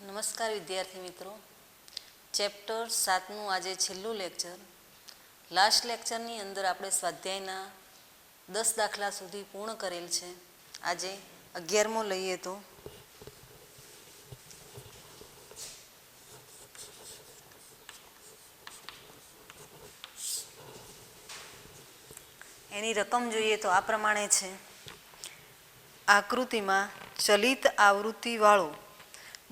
નમસ્કાર વિદ્યાર્થી મિત્રો, ચેપ્ટર 7નું આજે છેલ્લું લેક્ચર. લાસ્ટ લેક્ચરની અંદર આપણે સ્વાધ્યાયના 10 દાખલા સુધી પૂર્ણ કરેલ છે. આજે 11મો લઈએ તો એની રકમ જોઈએ તો આ પ્રમાણે છે. આકૃતિમાં ચલિત આવૃત્તિવાળો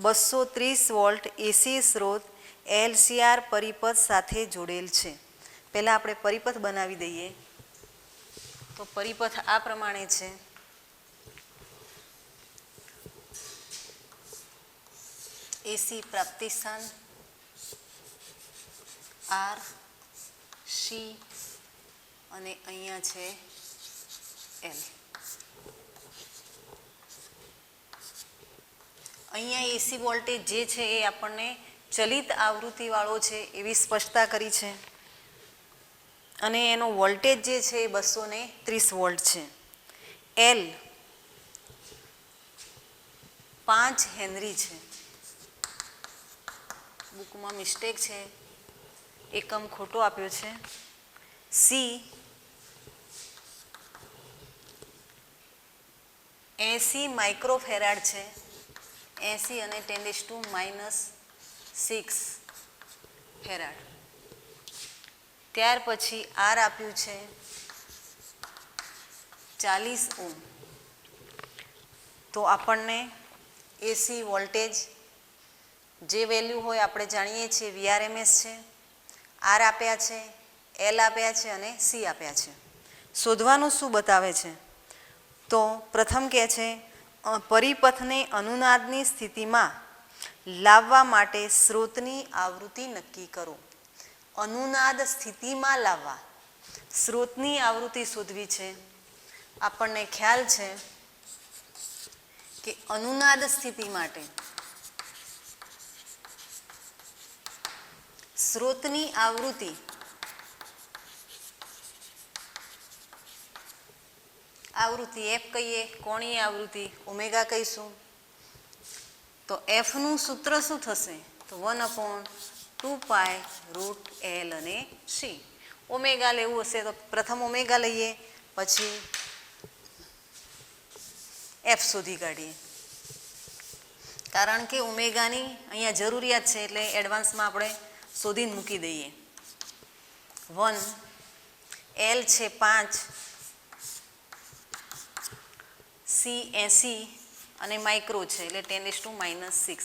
230 વોલ્ટ એસી સ્ત્રોત એલસીઆર પરિપથ સાથે જોડેલ છે. પહેલાં આપણે પરિપથ બનાવી દઈએ. તો પરિપથ આ પ્રમાણે છે. એસી પ્રાપ્તિ સ્થાન આર સી અને અહીંયા છે એલ. અહીંયા એસી વોલ્ટેજ જે છે એ આપણને ચલિત આવૃત્તિવાળો છે એવી સ્પષ્ટતા કરી છે અને એનો વોલ્ટેજ જે છે એ 230 વોલ્ટ છે. એલ 5 હેનરી છે. બુકમાં મિસ્ટેક છે, એકમ ખોટો આપ્યો છે. સી 80 માઇક્રોફેરાડ છે. 80 અને 10⁻⁻6 ફેરાડ. ત્યાર પછી આર આપ્યું છે 40 ઓહ્મ. તો આપણને એસી વોલ્ટેજ જે વેલ્યુ હોય આપણે જાણીએ છીએ વીઆરએમએસ છે. આર આપ્યા છે, એલ આપ્યા છે અને સી આપ્યા છે. શોધવાનું શું બતાવે છે? તો પ્રથમ કહે છે પરિપથને અનુનાદની સ્થિતિમાં લાવવા માટે સ્ત્રોતની આવૃત્તિ નક્કી કરો. અનુનાદ સ્થિતિમાં લાવવા સ્ત્રોતની આવૃત્તિ શોધવી છે. આપણને ખ્યાલ છે કે અનુનાદ સ્થિતિ માટે સ્ત્રોતની આવૃત્તિ એફ કહીએ, કોણીય આવૃત્તિ ઓમેગા કહીશું. તો એફનું સૂત્ર શું થશે? તો 1/2π√L અને સી. ઓમેગા લેવું હશે તો પ્રથમ ઓમેગા લઈએ, પછી એફ શોધી કાઢીએ. કારણ કે ઓમેગાની અહીંયા જરૂરિયાત છે એટલે એડવાન્સમાં આપણે શોધીને મૂકી દઈએ. 1 એલ છે 5, સી 80 અને માઇક્રો છે એટલે 10⁻⁻6.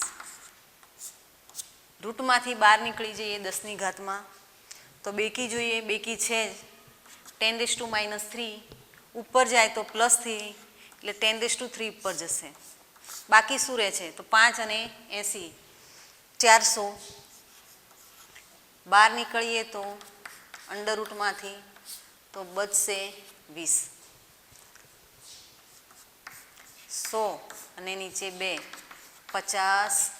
રૂટમાંથી બહાર નીકળી જઈએ 10ની ઘાતમાં તો બેકી જોઈએ, બેકી છે 10⁻³ ઉપર જાય તો પ્લસથી એટલે 10⁻³ ઉપર જશે. બાકી શું રહે છે? તો 5 અને 80 400. બહાર નીકળીએ તો અંડર રૂટમાંથી તો બચશે 20. 100 અને નીચે 2 50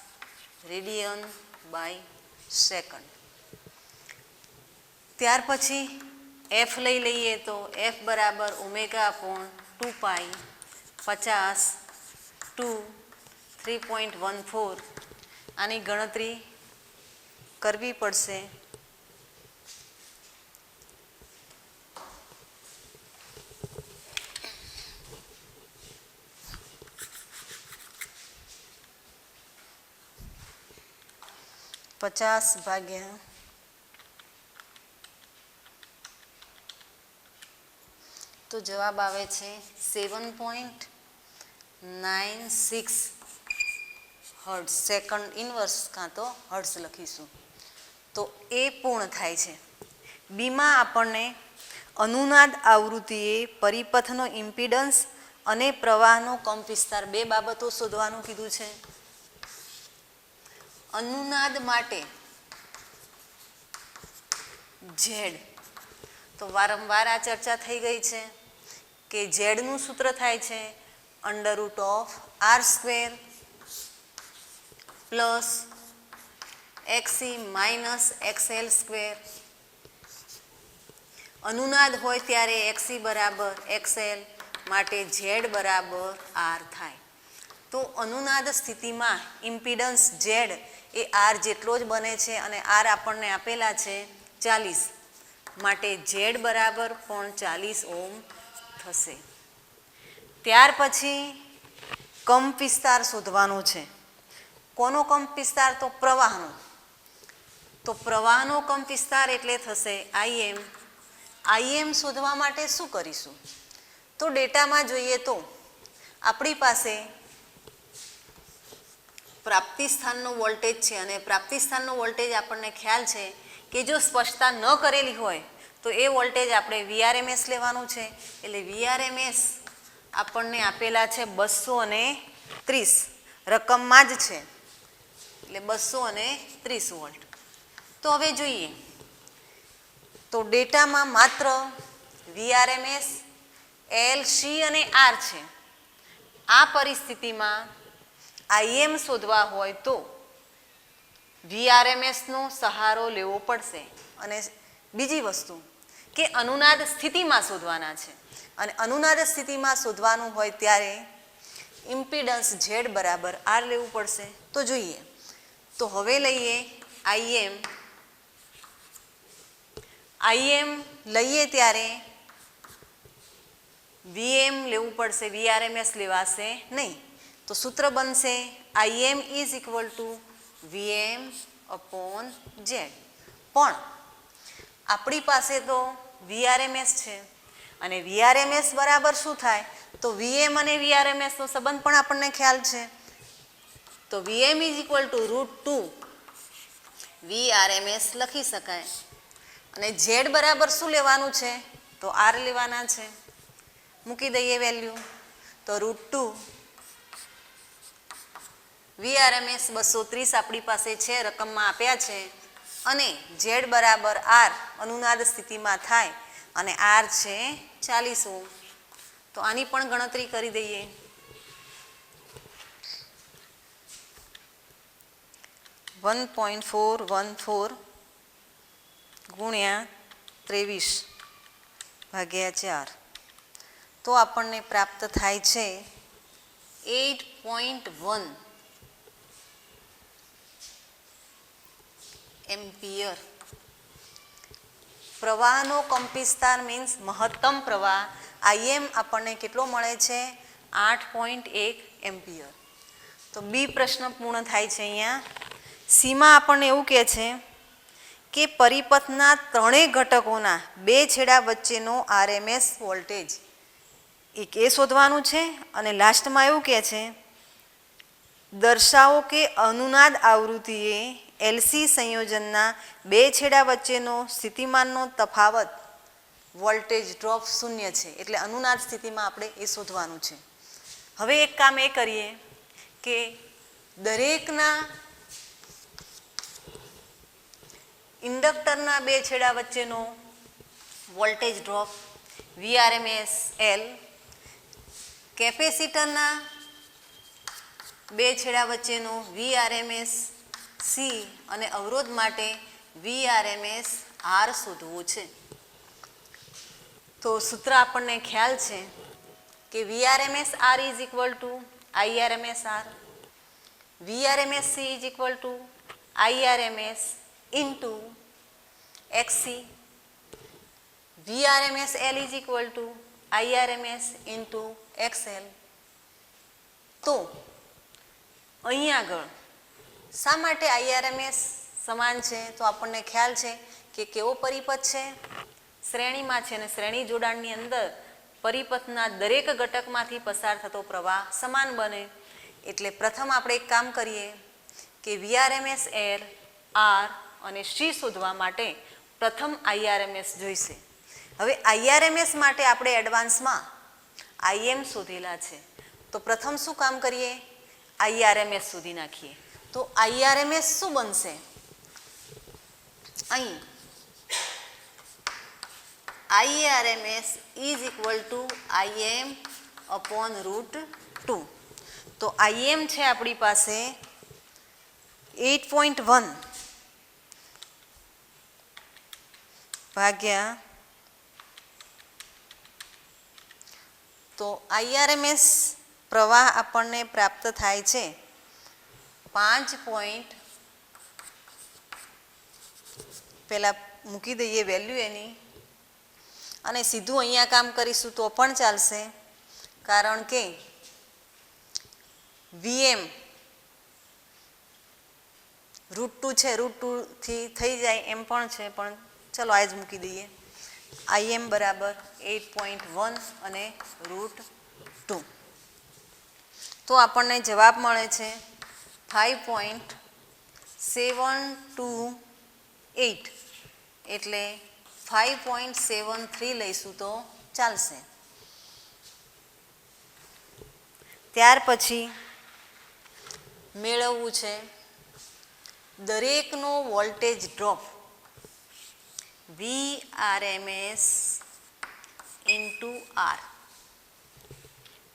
રેડિયન/સેકન્ડ. ત્યાર પછી એફ લઈ લઈએ તો એફ બરાબર ω/2π 50 2 3.14. આની ગણતરી કરવી પડશે. પચાસ ભાગ્યા તો જવાબ આવે છે 7.96 હર્ટ્ઝ. સેકન્ડ ઇનવર્સ કાં તો હર્ટ્ઝ લખીશું તો એ પૂર્ણ થાય છે. બીમાં આપણને અનુનાદ આવૃત્તિએ પરિપથનો ઇમ્પિડન્સ અને પ્રવાહનો કંપ વિસ્તાર બે બાબતો શોધવાનું કીધું છે. અનુનાદ માટે ઝેડ તો વારંવાર આ ચર્ચા થઈ ગઈ છે કે ઝેડનું સૂત્ર થાય છે √R² પ્લસ XC - XL². અનુનાદ હોય ત્યારે XC બરાબર XL માટે Z બરાબર R થાય. તો અનુનાદ સ્થિતિમાં ઇમ્પિડન્સ ઝેડ એ આર જેટલો જ બને છે અને આર આપણને આપેલા છે 40, માટે ઝેડ બરાબર પણ 40 ઓહ્મ થશે. ત્યાર પછી કંપ વિસ્તાર શોધવાનો છે. કોનો કંપ વિસ્તાર? તો પ્રવાહનો. તો પ્રવાહનો કંપ વિસ્તાર એટલે થશે આઈએમ. આઈએમ શોધવા માટે શું કરીશું? તો ડેટામાં જોઈએ તો આપણી પાસે પ્રાપ્તિ સ્થાનનો વોલ્ટેજ છે અને પ્રાપ્તિ સ્થાનનો વોલ્ટેજ આપણને ખ્યાલ છે કે જો સ્પષ્ટતા ન કરેલી હોય તો એ વોલ્ટેજ આપણે વીઆરએમએસ લેવાનું છે. એટલે વીઆરએમએસ આપણને આપેલા છે 230, રકમમાં જ છે એટલે 230 વોલ્ટ. તો હવે જોઈએ તો ડેટામાં માત્ર વીઆરએમએસ, એલ, સી અને આર છે. આ પરિસ્થિતિમાં આઈએમ શોધવા હોય તો વીઆરએમએસનો સહારો લેવો પડશે. અને બીજી વસ્તુ કે અનુનાદ સ્થિતિમાં શોધવાના છે અને અનુનાદ સ્થિતિમાં શોધવાનું હોય ત્યારે ઇમ્પિડન્સ ઝેડ બરાબર આર લેવું પડશે. તો જોઈએ તો હવે લઈએ આઈએમ. આઈએમ લઈએ ત્યારે વીએમ લેવું પડશે, વીઆરએમએસ લેવાશે નહીં. તો સૂત્ર બનશે IM is equal two VM upon Z. પણ આપણી પાસે તો વીઆરએમએસ છે અને વીઆરએમએસ બરાબર શું થાય? તો વીએમ અને વીઆરએમએસનો સંબંધ પણ આપણને ખ્યાલ છે. તો VM is equal two √2 VRMS લખી શકાય. અને ઝેડ બરાબર શું લેવાનું છે? તો આર લેવાના છે. મૂકી દઈએ વેલ્યુ. તો √2 વીઆરએમએસ 230 આપણી પાસે છે, રકમમાં આપ્યા છે અને ઝેડ બરાબર આર અનુનાદ સ્થિતિમાં થાય અને આર છે 40 ઓહ્મ. તો આની પણ ગણતરી કરી દઈએ. .414 ગુણ્યા 23/4 તો આપણને પ્રાપ્ત થાય છે 8.1 એમ્પિયર. પ્રવાહનો કંપ વિસ્તાર મીન્સ મહત્તમ પ્રવાહ આઈએમ આપણને કેટલો મળે છે? 8.1 એમ્પિયર. તો બી પ્રશ્ન પૂર્ણ થાય છે. અહીંયા સીમાં આપણને એવું કહે છે કે પરિપથના ત્રણેય ઘટકોના બે છેડા વચ્ચેનો આરએમએસ વોલ્ટેજ એક એ શોધવાનું છે. અને લાસ્ટમાં એવું કહે છે દર્શાવો કે અનુનાદ આવૃત્તિએ એલસી સંયોજનના બે છેડા વચ્ચેનો સ્થિતિમાનનો તફાવત વોલ્ટેજ ડ્રોપ 0 છે. એટલે અનુનાદ સ્થિતિમાં આપણે એ શોધવાનું છે. હવે એક કામ એ કરીએ કે દરેકના ઇન્ડક્ટરના બે છેડા વચ્ચેનો વોલ્ટેજ ડ્રોપ વીઆરએમએસ એલ, કેપેસિટરના બે છેડા વચ્ચેનો વીઆરએમએસ સી અને અવરોધ માટે વીઆરએમએસ આર શોધવું છે. તો સૂત્ર આપણને ખ્યાલ છે કે VRMS R is equal to IRMS R, VRMS C is equal to IRMS into XC, VRMS L is equal to IRMS into XL. તો અહીં આગળ શા માટે આઈઆરએમએસ સમાન છે? તો આપણને ખ્યાલ છે કે કેવો પરિપથ છે? શ્રેણીમાં છે અને શ્રેણી જોડાણની અંદર પરિપથના દરેક ઘટકમાંથી પસાર થતો પ્રવાહ સમાન બને. એટલે પ્રથમ આપણે એક કામ કરીએ કે વીઆરએમએસ એલ, આર અને સી શોધવા માટે પ્રથમ આઈઆરએમએસ જોઈશે. હવે આઈઆરએમએસ માટે આપણે એડવાન્સમાં આઈએમ શોધેલા છે. તો પ્રથમ શું કામ કરીએ? આઈઆરએમએસ શોધી નાખીએ. તો આઈઆરએમએસ શું બનશે? અહીં IRMS is equal to IM upon √2. તો આઈએમ છે આપણી પાસે 8.1 ભાગ્યા તો આઈઆરએમએસ પ્રવાહ આપણને પ્રાપ્ત થાય છે 5 પહેલાં મૂકી દઈએ વેલ્યુ એની, અને સીધું અહીંયા કામ કરીશું તો પણ ચાલશે, કારણ કે VM √2 છે, √2થી થઈ જાય એમ પણ છે, પણ ચલો આ જ મૂકી દઈએ. IM બરાબર 8.1 અને √2. તો આપણને જવાબ મળે છે 5.728, એટલે 5.73 લઈશું તો ચાલશે. ત્યાર પછી મેળવવું છે દરેકનો voltage drop VRMS into R.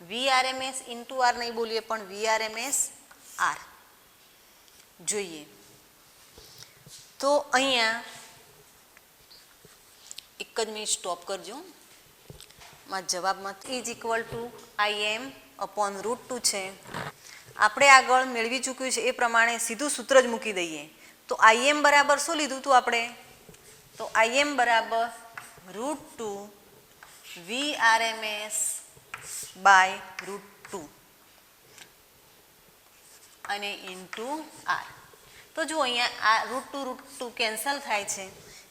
VRMS into R નહીં બોલીએ, પણ VRMS R જોઈએ. તો અહીંયા એક જ મિનિટ સ્ટોપ કરજો. માં જવાબમાં is equal to IM upon √2 છે. આપણે આગળ મેળવી ચૂક્યું છે એ પ્રમાણે સીધું સૂત્ર જ મૂકી દઈએ. તો IM બરાબર શું લીધું હતું આપણે? તો IM બરાબર √2 VRMS બાય √2 અને ઇન્ટુ R. તો જુઓ અહીંયા આ √2 કેન્સલ થાય છે.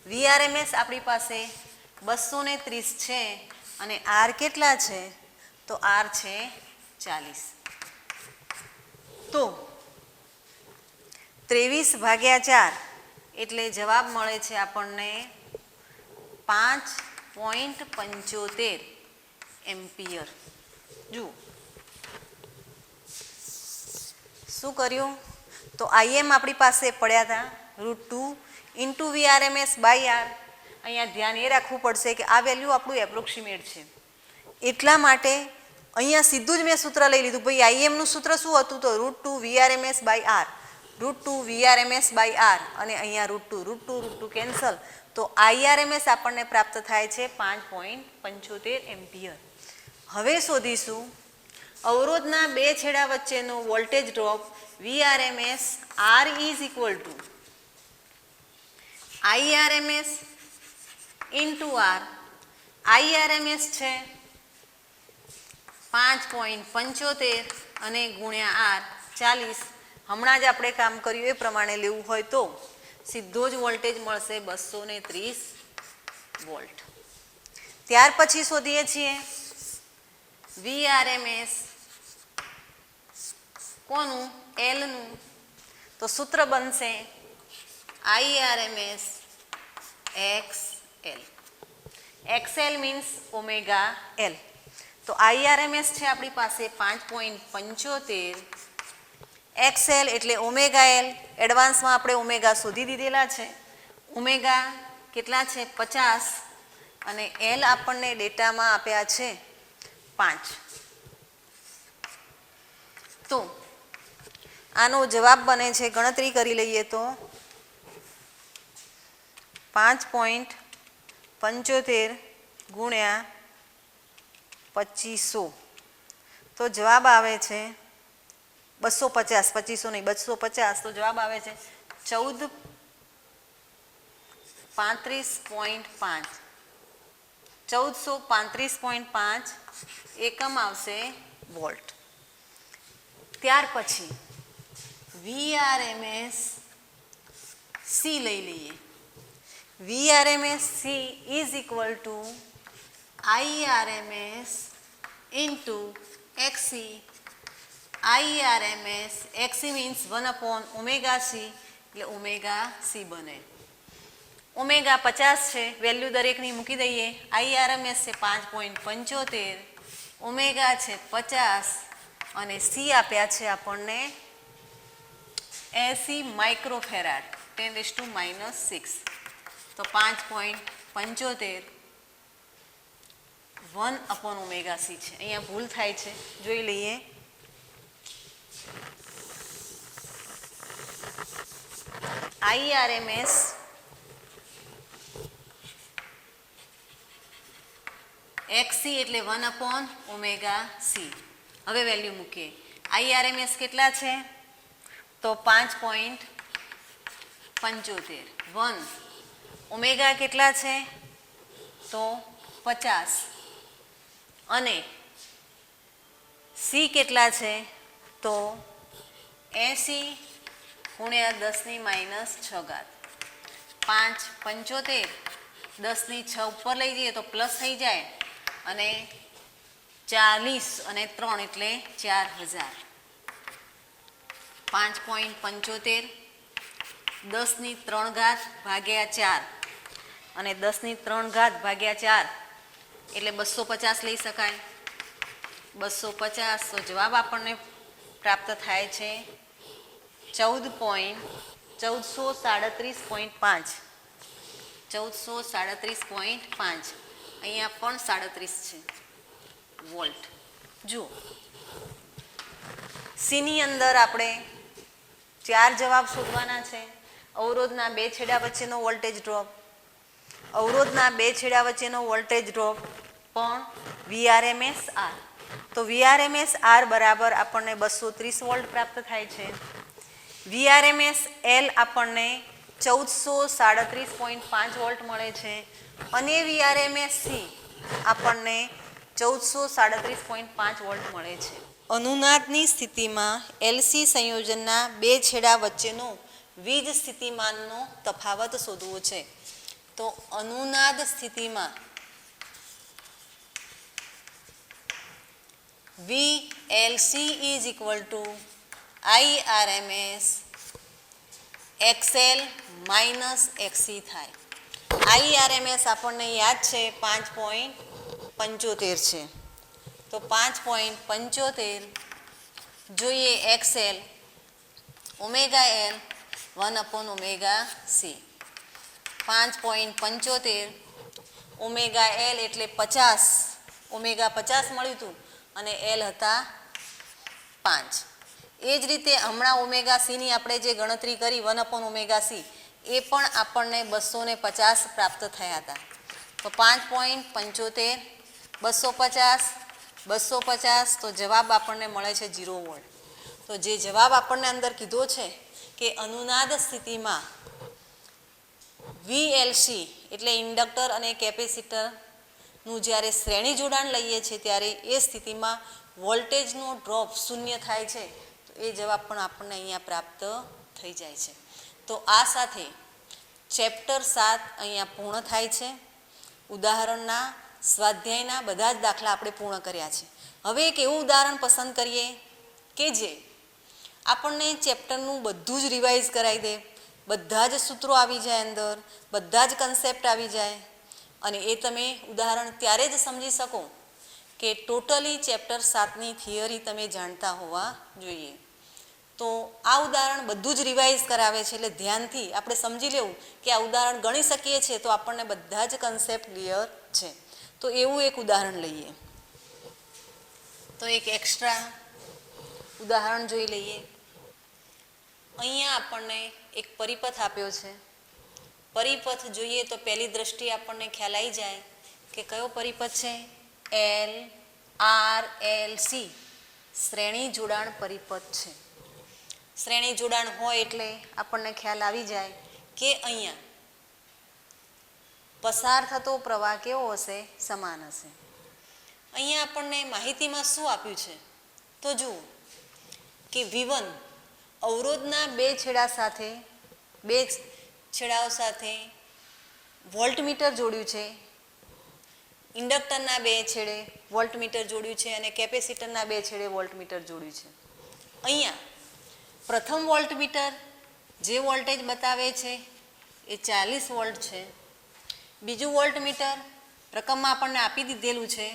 VRMS આપણી પાસે 230 છે અને R કેટલા છે? તો R છે 40. તો 23/4 એટલે જવાબ મળે છે આપણને 5.75 એમ્પિયર. જુઓ શું કર્યું? તો IM આપણી પાસે પડ્યા હતા √2 ઇન્ટુ VRMS બાય R. અહીંયા ધ્યાન એ રાખવું પડશે કે આ વેલ્યુ આપણું એપ્રોક્સિમેટ છે, એટલા માટે અહીંયા સીધું જ મેં સૂત્ર લઈ લીધું. ભાઈ IMનું સૂત્ર શું હતું? તો √2 VRMS by R, √2 VRMS by R, અને અહીંયા √2 કેન્સલ. તો IRMS આપણને પ્રાપ્ત થાય છે 5.75 એમ્પિયર. હવે શોધીશું અવરોધના બે છેડા વચ્ચેનો voltage drop VRMS. R is equal two IRMS into R. IRMS છે 5.75 અને ગુણ્યા R 40. હમણાં જ આપણે કામ કર્યું એ પ્રમાણે લેવું હોય તો સીધો જ વોલ્ટેજ મળશે 230 વોલ્ટ. ત્યાર પછી શોધીએ છીએ VRMS કોનું? L નું. તો સૂત્ર બનશે IRMS XL. XL means omega L. તો IRMS છે આપણી પાસે 5.75, XL એટલે ઓમેગા L. એડવાન્સમાં આપણે ઓમેગા શોધી દીધેલા છે. ઓમેગા કેટલા છે? 50, અને L આપણને ડેટામાં આપ્યા છે 5. તો આનો જવાબ બને છે, ગણતરી કરી લઈએ તો 5.75 ગુણ્યા 2500. તો જવાબ આવે છે 250. 2500 નહીં, 250. તો જવાબ આવે છે 1435.5. 1435.5 એકમ આવશે વોલ્ટ. ત્યાર પછી VRMS C લઈ લઈએ. VRMS C is equal two IRMS into XC. IRMS XC means 1/ωc, એટલે ઓમેગા C બને. ઓમેગા 50 છે, વેલ્યુ દરેકની મૂકી દઈએ. IRMS છે 5.75, ઓમેગા છે 50, અને C આપ્યા છે આપણને 80 માઇક્રોફેરાડ 10⁻⁻6. તો 5.75 1/ωc છે. અહીંયા ભૂલ થાય છે, જોઈ લઈએ. IRMS XC એટલે 1/ωc. હવે વેલ્યુ મૂકીએ. IRMS કેટલા છે? તો 5.75. 1 ઓમેગા કેટલા છે? તો 50. અને સી કેટલા છે? તો 80 ગુણ્યા 10⁻6. 5.75 10⁶ ઉપર લઈ જઈએ તો પ્લસ થઈ જાય અને 40 અને 3 એટલે 4000. 5.75 10⁻³ ભાગ્યા 4 અને 10⁻³ ભાગ્યા 4 એટલે 250 લઈ શકાય. 250 તો જવાબ આપણને પ્રાપ્ત થાય છે 1437.5. 1437.5. અહીંયા પણ 37 છે વોલ્ટ. જુઓ સીની અંદર આપણે 4 જવાબ શોધવાના છે. અવરોધના 2 છેડા વચ્ચેનો વોલ્ટેજ ડ્રોપ, અવરોધના 2 છેડા વચ્ચેનો વોલ્ટેજ ડ્રોપ પણ VRMS R. તો VRMS R બરાબર આપણને 230 વોલ્ટ પ્રાપ્ત થાય છે. VRMS L આપણને 1437.5 વોલ્ટ મળે છે અને VRMS C આપણને 1437.5 વોલ્ટ મળે છે. અનુનાદની સ્થિતિમાં LC સંયોજનના 2 છેડા વચ્ચેનો વીજ સ્થિતિમાનનો તફાવત શોધવો છે. તો અનુનાદ સ્થિતિમાં VLC is equal to IRMS XL minus XC થાય. IRMS આપણને યાદ છે 5.75 છે. તો 5.75 જોઈએ XL omega L 1/ωc. 5.75 omega L એટલે 50. ઓમેગા 50 મળ્યું હતું અને L હતા 5. એ જ રીતે હમણાં ઓમેગા સીની આપણે જે ગણતરી કરી 1/ωc એ પણ આપણને 250 પ્રાપ્ત થયા હતા. તો 5.75 250 તો જવાબ આપણને મળે છે 0 વોલ્ટ. તો જે જવાબ આપણને અંદર કીધો છે કે અનુનાદ સ્થિતિમાં VLC એટલે ઇન્ડક્ટર અને કેપેસિટરનું જ્યારે શ્રેણી જોડાણ લઈએ છીએ ત્યારે એ સ્થિતિમાં વોલ્ટેજનો ડ્રોપ 0 થાય છે. તો એ જવાબ પણ આપણને અહીંયા પ્રાપ્ત થઈ જાય છે. તો આ સાથે ચેપ્ટર 7 અહીંયા પૂર્ણ થાય છે. ઉદાહરણના સ્વાધ્યાયના બધા જ દાખલા આપણે પૂર્ણ કર્યા છે. હવે એક એવું ઉદાહરણ પસંદ કરીએ કે જે આપણને ચેપ્ટરનું બધું જ રિવાઇઝ કરાવી દે, બધા જ સૂત્રો આવી જાય અંદર, બધા જ કન્સેપ્ટ આવી જાય અને એ તમે ઉદાહરણ ત્યારે જ સમજી શકો કે ટોટલી ચેપ્ટર 7ની થિયરી તમે જાણતા હોવા જોઈએ. તો આ ઉદાહરણ બધું જ રિવાઇઝ કરાવે છે એટલે ધ્યાનથી આપણે સમજી લેવું કે આ ઉદાહરણ ગણી શકીએ છીએ તો આપણને બધા જ કન્સેપ્ટ ક્લિયર છે. તો એવું એક ઉદાહરણ લઈએ. તો એક એક્સ્ટ્રા ઉદાહરણ જોઈ લઈએ. અહીંયા આપણને એક પરિપથ આપ્યો છે. પરિપથ જોઈએ તો પહેલી દ્રષ્ટિએ આપણને ખ્યાલ આવી જાય કે કયો પરિપથ છે? LRLC શ્રેણી જોડાણ પરિપથ છે. શ્રેણી જોડાણ હોય એટલે આપણને ખ્યાલ આવી જાય કે અહીંયા પસાર થતો પ્રવાહ કેવો હશે? સમાન હશે. અહીંયા આપણને માહિતીમાં શું આપ્યું છે? તો જુઓ કે V1 અવરોધના 2 છેડા સાથે 2 છેડાઓ સાથે વોલ્ટમીટર જોડ્યું છે. ઇન્ડક્ટરના 2 છેડે વોલ્ટમીટર જોડ્યું છે અને કેપેસિટરના 2 છેડે વોલ્ટમીટર જોડ્યું છે. અહીંયા પ્રથમ વોલ્ટમીટર જે વોલ્ટેજ બતાવે છે એ 40 વોલ્ટ છે. બીજું વોલ્ટમીટર રકમમાં આપણને આપી દીધેલું છે,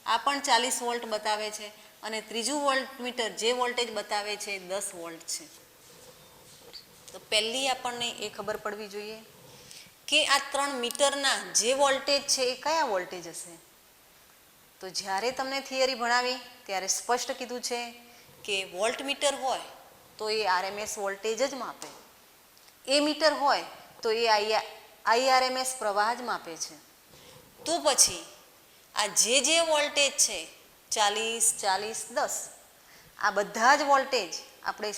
આ પણ 40 વોલ્ટ બતાવે છે અને ત્રીજું વોલ્ટમીટર જે વોલ્ટેજ બતાવે છે 10 વોલ્ટ છે. તો પહેલી આપણને એ ખબર પડવી જોઈએ કે આ 3 મીટરના જે વોલ્ટેજ છે એ કયા વોલ્ટેજ હશે? તો જ્યારે તમને થિયરી ભણાવી ત્યારે સ્પષ્ટ કીધું છે કે વોલ્ટમીટર હોય તો એ RMS વોલ્ટેજ જ માપે, એ મીટર હોય તો એ IRMS પ્રવાહ જ માપે છે. તો પછી આ જે વોલ્ટેજ છે 40 40 10 આ બધા જ વોલ્ટેજ આપણે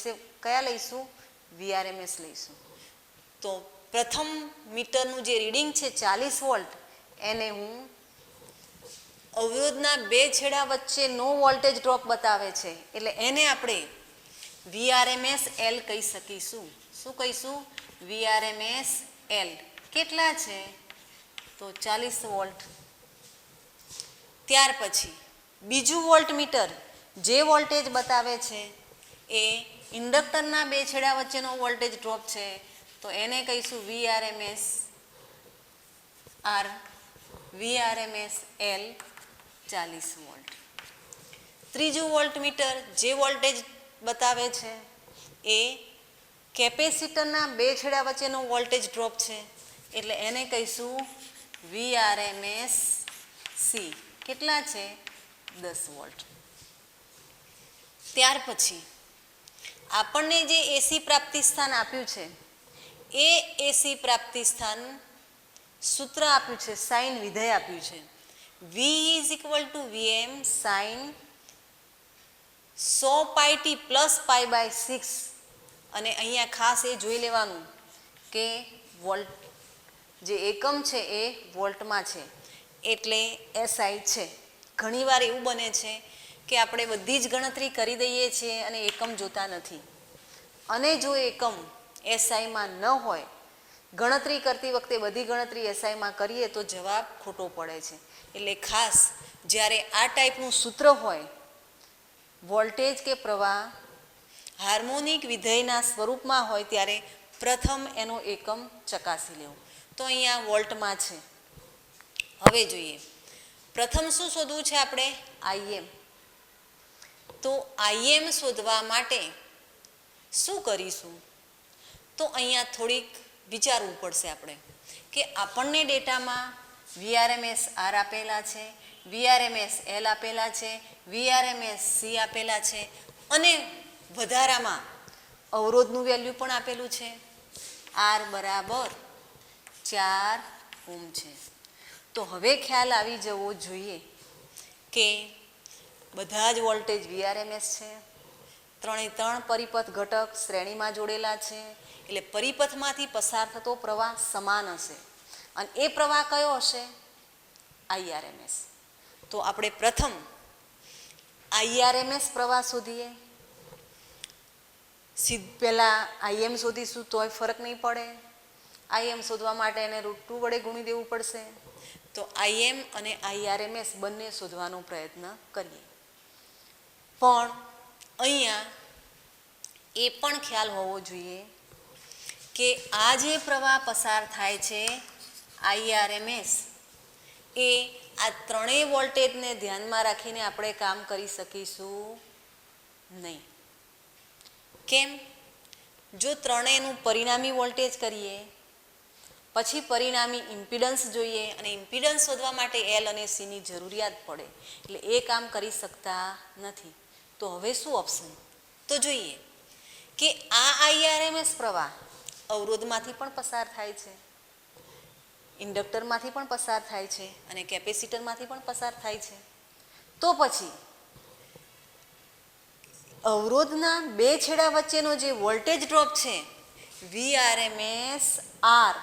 કયા લઈશું? VRMS લઈશું. તો પ્રથમ મીટરનું જે રીડિંગ છે 40 વોલ્ટ, એને હું અવરોધના બે છેડા વચ્ચે નો વોલ્ટેજ ડ્રોપ બતાવે છે એટલે એને આપણે VRMS L કહી શકીશું. શું કહીશું? VRMS L. કેટલા છે? તો 40 વોલ્ટ. ત્યાર પછી બીજું વોલ્ટમીટર જે વોલ્ટેજ બતાવે છે એ ઇન્ડક્ટરના બે છેડા વચ્ચેનો વોલ્ટેજ ડ્રોપ છે, તો એને કહીશું VRMS R. VRMS L 40 volt. ત્રીજું વોલ્ટમીટર જે વોલ્ટેજ બતાવે છે એ કેપેસિટરના બે છેડા વચ્ચેનો વોલ્ટેજ ડ્રોપ છે એટલે એને કહીશું VRMS C. કેટલા છે? 10 વોલ્ટ. ત્યાર પછી આપણને જે એસી પ્રાપ્તિ સ્થાન આપ્યું છે એ એસી પ્રાપ્તિ સ્થાન સૂત્ર આપ્યું છે, સાઇન વિધેય આપ્યું છે. V = Vm sin 100πt + π/6. અને અહીંયા ખાસ એ જોઈ લેવાનું કે વોલ્ટ જે એકમ છે એ વોલ્ટમાં છે એટલે SI છે. ઘણીવાર એવું બને છે કે આપણે બધી જ ગણતરી કરી દઈએ છીએ અને એકમ જોતા નથી, અને જો એકમ SIમાં ન હોય, ગણતરી કરતી વખતે બધી ગણતરી SIમાં કરીએ તો જવાબ ખોટો પડે છે. એટલે ખાસ જ્યારે આ ટાઈપનું સૂત્ર હોય, વોલ્ટેજ કે પ્રવાહ હાર્મોનિક વિધેયના સ્વરૂપમાં હોય, ત્યારે પ્રથમ એનો એકમ ચકાસી લેવો. તો અહીંયા વોલ્ટમાં છે. હવે જોઈએ પ્રથમ શું શોધવું છે આપણે? IM. તો IM શોધવા માટે શું કરીશું? તો અહીંયા થોડીક વિચારવું પડશે આપણે કે આપણને ડેટામાં VRMS R આપેલા છે, VRMS L આપેલા છે, VRMS C આપેલા છે, અને વધારામાં અવરોધનું વેલ્યુ પણ આપેલું છે. R = 4 ઓહ્મ છે. તો હવે ખ્યાલ આવી જવો જોઈએ કે બધા જ વોલ્ટેજ VRMS છે. ત્રણે ત્રણ પરિપથ ઘટક શ્રેણીમાં જોડેલા છે એટલે પરિપથમાંથી પસાર થતો પ્રવાહ સમાન હશે, અને એ પ્રવાહ કયો હશે? IRMS. તો આપણે પ્રથમ IRMS પ્રવાહ શોધીએ. પહેલાં IM શોધીશું તોય ફરક નહીં પડે. IM શોધવા માટે એને √2 વડે ગુણી દેવું પડશે. તો IM અને IRMS બંને શોધવાનો પ્રયત્ન કરીએ. પણ અહીંયા એ પણ ખ્યાલ હોવો જોઈએ કે આ જે પ્રવાહ પસાર થાય છે IRMS, એ આ ત્રણેય વોલ્ટેજને ધ્યાનમાં રાખીને આપણે કામ કરી શકીશું નહીં. કેમ? જો ત્રણેયનું પરિણામી વોલ્ટેજ કરીએ, પછી પરિણામી ઇમ્પિડન્સ જોઈએ, અને ઇમ્પિડન્સ શોધવા માટે L અને C ની જરૂરિયાત પડે, એટલે એ કામ કરી શકતા નથી. તો હવે શું ઓપ્શન? તો જોઈએ કે આ IRMS પ્રવાહ અવરોધમાંથી પણ પસાર થાય છે, ઇન્ડક્ટરમાંથી પણ પસાર થાય છે, અને કેપેસિટરમાંથી પણ પસાર થાય છે. તો પછી અવરોધના બે છેડા વચ્ચેનો જે વોલ્ટેજ ડ્રોપ છે VRMS R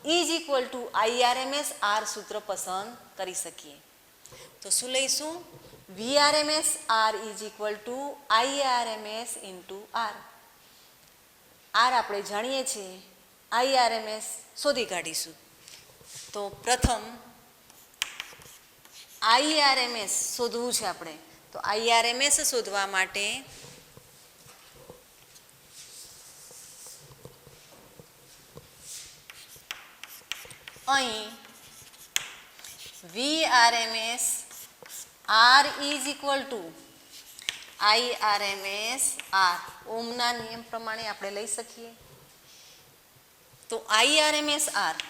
= IRMS R સૂત્ર પસંદ કરી શકીએ. તો શું લઈશું? VRMS R = IRMS × R. R આપણે જાણીએ છીએ, IRMS શોધી કાઢીશું. તો પ્રથમ IRMS શોધવું છે આપણે. તો IRMS શોધવા માટે અહીં VRMS R = IRMS R ઓહ્મના નિયમ પ્રમાણે આપણે લઈ શકીએ. તો IRMS R =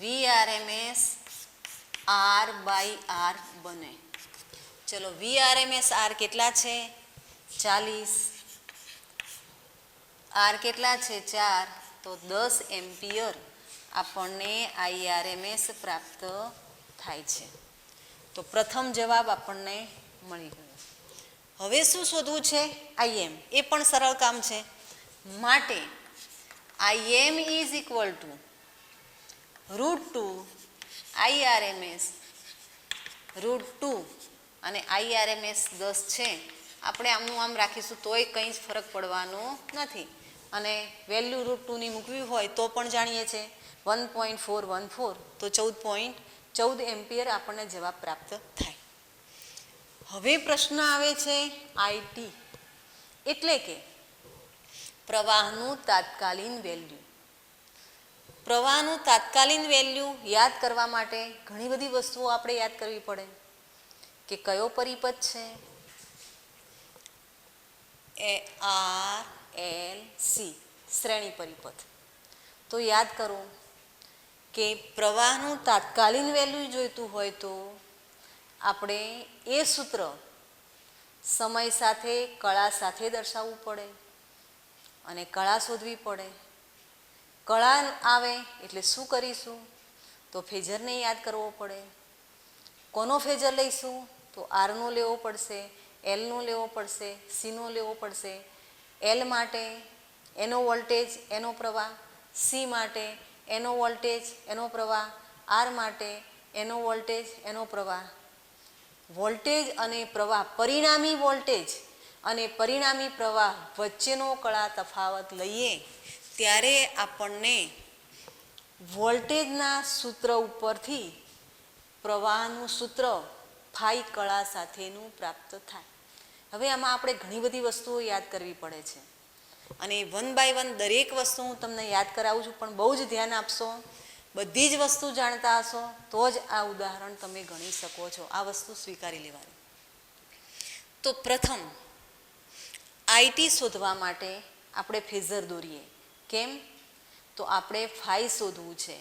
VRMS R/R બને. ચલો VRMS R કેટલા છે? 40. R કેટલા છે? 4. તો 10 એમ્પિયર આપણને IRMS પ્રાપ્ત થાય છે. તો પ્રથમ જવાબ આપણને મળી ગયો. હવે શું શોધવું છે? આઈએમ. એ પણ સરળ કામ છે. માટે IM is equal two √2 IRMS √2 અને IRMS 10 છે. આપણે આમનું આમ રાખીશું તોય કંઈ જ ફરક પડવાનો નથી. અને વેલ્યુ √2 ની મૂકવી હોય તો પણ જાણીએ છીએ 1.414 તો 14.14 એમ્પિયર આપણને જવાબ પ્રાપ્ત થાય. હવે પ્રશ્ન આવે છે આઈટી એટલે કે પ્રવાહનું તાત્કાલિન વેલ્યુ. પ્રવાહનું તાત્કાલિન વેલ્યુ યાદ કરવા માટે ઘણી બધી વસ્તુઓ આપણે યાદ કરવી પડે કે કયો પરિપથ છે RLC શ્રેણી પરિપથ. તો યાદ કરો કે પ્રવાહનું તાત્કાલિન વેલ્યુ જોઈતું હોય તો આપણે એ સૂત્ર સમય સાથે કળા સાથે દર્શાવવું પડે અને કળા શોધવી પડે. કળા આવે એટલે શું કરીશું? તો ફેઝરને યાદ કરવો પડે. કોનો ફેઝર લઈશું? તો આરનો લેવો પડશે, એલનો લેવો પડશે, સીનો લેવો પડશે. એલ માટે એનો વોલ્ટેજ એનો પ્રવાહ, સી માટે એનો વોલ્ટેજ એનો પ્રવાહ, આર માટે એનો વોલ્ટેજ એનો પ્રવાહ. વોલ્ટેજ અને પ્રવાહ, પરિણામી વોલ્ટેજ અને પરિણામી પ્રવાહ વચ્ચેનો કળા તફાવત લઈએ ત્યારે આપણને વોલ્ટેજના સૂત્ર ઉપરથી પ્રવાહનું સૂત્ર ફાઈ કળા સાથેનું પ્રાપ્ત થાય. હવે આમાં આપણે ઘણી બધી વસ્તુઓ યાદ કરવી પડે છે અને 1 બાય 1 દરેક વસ્તુ હું તમને યાદ કરાવું છું, પણ બહુ જ ધ્યાન આપશો. બધી જ વસ્તુ જાણતા હશો તો જ આ ઉદાહરણ તમે ગણી શકો છો. આ વસ્તુ સ્વીકારી લેવાની. તો પ્રથમ આઈટી શોધવા માટે આપણે ફેઝર દોરીએ. કેમ? તો આપણે ફાઈ શોધવું છે.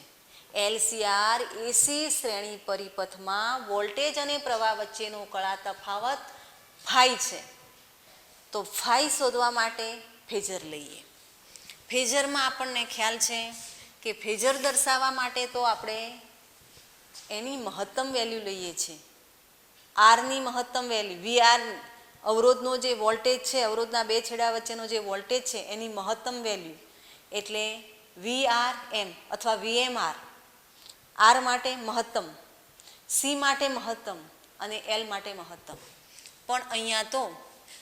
LCR એસી શ્રેણી પરિપથમાં વોલ્ટેજ અને પ્રવાહ વચ્ચેનો કળા તફાવત ફાઈ છે. તો ફાઈ શોધવા માટે ફેઝર લઈએ. ફેઝરમાં આપણને ખ્યાલ છે કે ફેઝર દર્શાવવા માટે તો આપણે એની મહત્તમ વેલ્યુ લઈએ છીએ. આરની મહત્તમ વેલ્યુ VR અવરોધનો જે વોલ્ટેજ છે, અવરોધના બે છેડા વચ્ચેનો જે વોલ્ટેજ છે એની મહત્તમ વેલ્યુ એટલે VRM અથવા VMR. આર માટે મહત્તમ, સી માટે મહત્તમ અને એલ માટે મહત્તમ. પણ અહીંયા તો